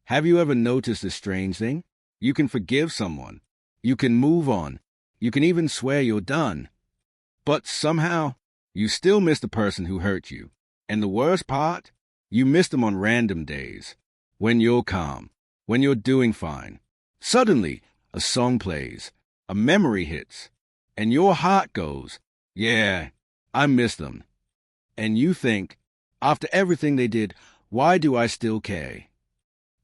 Have you ever noticed this strange thing? You can forgive someone. You can move on. You can even swear you're done. But somehow, you still miss the person who hurt you. And the worst part? You miss them on random days. When you're calm. When you're doing fine. Suddenly, a song plays. A memory hits. And your heart goes, yeah, I miss them. And you think, after everything they did, why do I still care?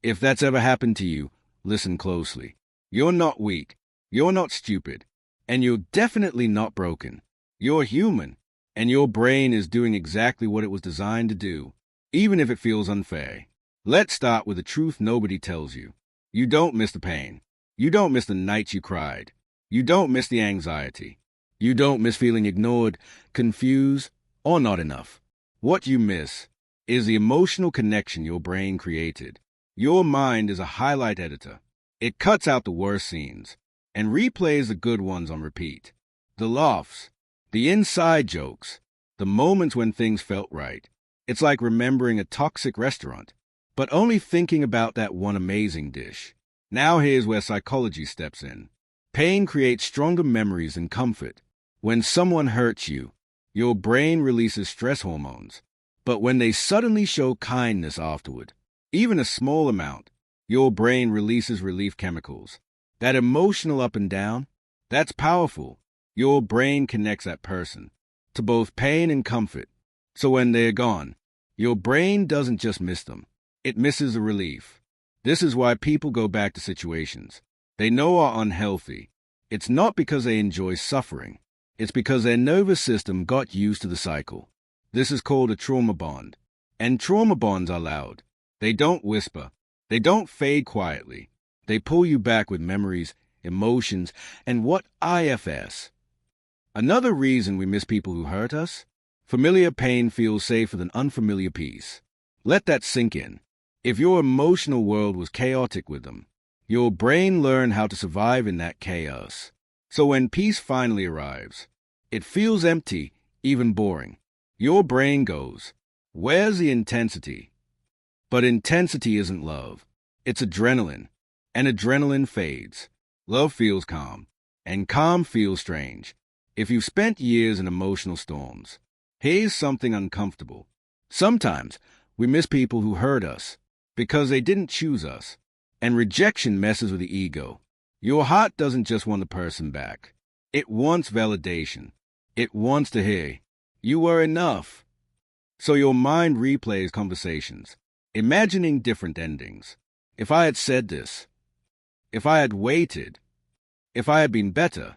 If that's ever happened to you, listen closely. You're not weak. You're not stupid. And you're definitely not broken. You're human. And your brain is doing exactly what it was designed to do, even if it feels unfair. Let's start with the truth nobody tells you. You don't miss the pain. You don't miss the nights you cried. You don't miss the anxiety. You don't miss feeling ignored, confused, or not enough. What you miss is the emotional connection your brain created. Your mind is a highlight editor. It cuts out the worst scenes and replays the good ones on repeat. The laughs, the inside jokes, the moments when things felt right. It's like remembering a toxic restaurant, but only thinking about that one amazing dish. Now here's where psychology steps in. Pain creates stronger memories than comfort. When someone hurts you, your brain releases stress hormones. But when they suddenly show kindness afterward, even a small amount, your brain releases relief chemicals. That emotional up and down, that's powerful. Your brain connects that person to both pain and comfort. So when they're gone, your brain doesn't just miss them. It misses the relief. This is why people go back to situations they know are unhealthy. It's not because they enjoy suffering. It's because their nervous system got used to the cycle. This is called a trauma bond. And trauma bonds are loud. They don't whisper. They don't fade quietly. They pull you back with memories, emotions, and what IFS. Another reason we miss people who hurt us? Familiar pain feels safer than unfamiliar peace. Let that sink in. If your emotional world was chaotic with them, your brain learned how to survive in that chaos. So when peace finally arrives, it feels empty, even boring. Your brain goes, where's the intensity? But intensity isn't love. It's adrenaline. And adrenaline fades. Love feels calm. And calm feels strange. If you've spent years in emotional storms, here's something uncomfortable. Sometimes we miss people who hurt us because they didn't choose us. And rejection messes with the ego. Your heart doesn't just want the person back. It wants validation. It wants to hear, you were enough. So your mind replays conversations, imagining different endings. If I had said this, if I had waited, if I had been better.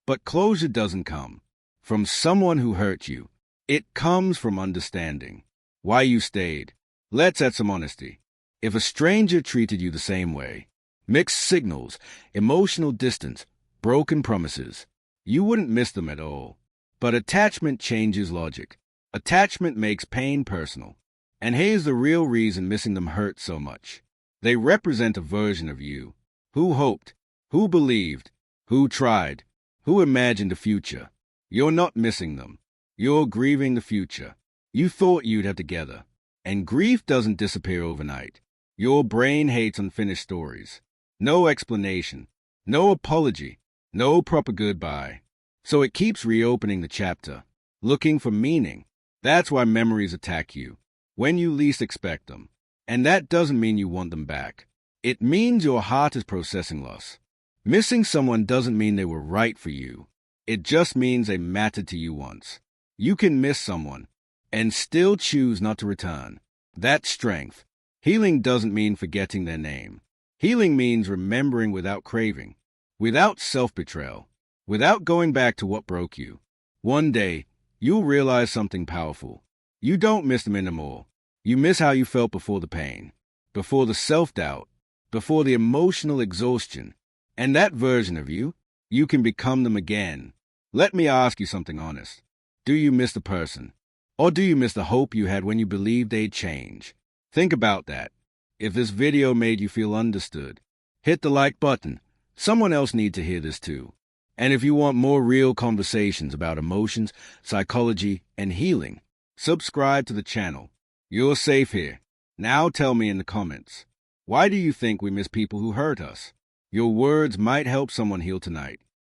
But closure doesn't come from someone who hurt you. It comes from understanding why you stayed. Let's add some honesty. If a stranger treated you the same way, mixed signals, emotional distance, broken promises, you wouldn't miss them at all. But attachment changes logic. Attachment makes pain personal. And here's the real reason missing them hurts so much. They represent a version of you who hoped, who believed, who tried, who imagined a future. You're not missing them. You're grieving the future you thought you'd have together. And grief doesn't disappear overnight. Your brain hates unfinished stories. No explanation, no apology, no proper goodbye. So it keeps reopening the chapter, looking for meaning. That's why memories attack you when you least expect them. And that doesn't mean you want them back. It means your heart is processing loss. Missing someone doesn't mean they were right for you. It just means they mattered to you once. You can miss someone and still choose not to return. That's strength. Healing doesn't mean forgetting their name. Healing means remembering without craving, without self-betrayal, without going back to what broke you. One day, you'll realize something powerful. You don't miss them anymore. You miss how you felt before the pain, before the self-doubt, before the emotional exhaustion. And that version of you, you can become them again. Let me ask you something honest. Do you miss the person? Or do you miss the hope you had when you believed they'd change? Think about that. If this video made you feel understood, hit the like button. Someone else needs to hear this too. And if you want more real conversations about emotions, psychology, and healing, subscribe to the channel. You're safe here. Now tell me in the comments, Why do you think we miss people who hurt us? Your words might help someone heal tonight.